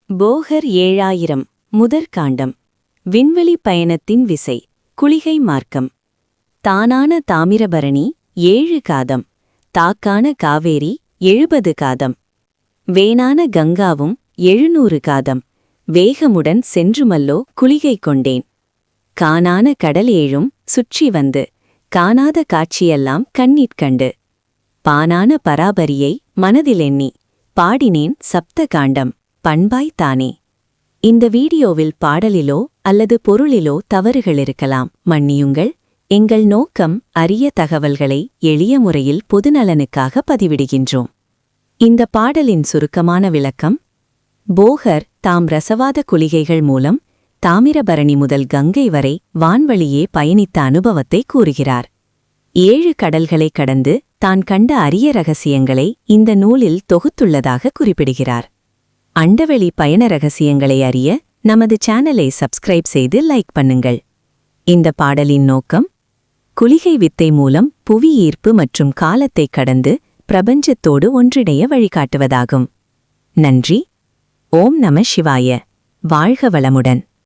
போகர் 7000 முதற்காண்டம். விண்வெளி பயணத்தின் விசை. குளிகை மார்க்கம். தானான தாமிரபரணி 7 காதம். தாக்கான காவேரி 70 காதம். வேனான கங்காவும் 700 காதம். வேகமுடன் சென்றுமல்லோ குளிகை கொண்டேன். காணான கடல் 7ம் சுற்றி வந்து காணாத காட்சியெல்லாம் கண்ணீட்கண்டு. பானான பராபரியை மனதிலெண்ணி பாடினேன் சப்த காண்டம் பண்பாய்த்தானே. இந்த வீடியோவில் பாடலிலோ அல்லது பொருளிலோ தவறுகள் இருக்கலாம், மன்னியுங்கள். எங்கள் நோக்கம் அரிய தகவல்களை எளிய முறையில் பொதுநலனுக்காக பதிவிடுகின்றோம். இந்த பாடலின் சுருக்கமான விளக்கம்: போகர் தாம் ரசவாத குளிகைகள் மூலம் தாமிரபரணி முதல் கங்கை வரை வான்வழியே பயணித்த அனுபவத்தை கூறுகிறார். 7 கடல்களை கடந்து தான் கண்ட அரிய ரகசியங்களை இந்த நூலில் தொகுத்துள்ளதாக குறிப்பிடுகிறார். அண்டவெளி பயண ரகசியங்களை அறிய நமது சேனலை சப்ஸ்கிரைப் செய்து லைக் பண்ணுங்கள். இந்த பாடலின் நோக்கம் குளிகை வித்தை மூலம் புவி ஈர்ப்பு மற்றும் காலத்தை கடந்து பிரபஞ்சத்தோடு ஒன்றிணைய வழிகாட்டுவதாகும். நன்றி. ஓம் நம சிவாய. வாழ்க வளமுடன்.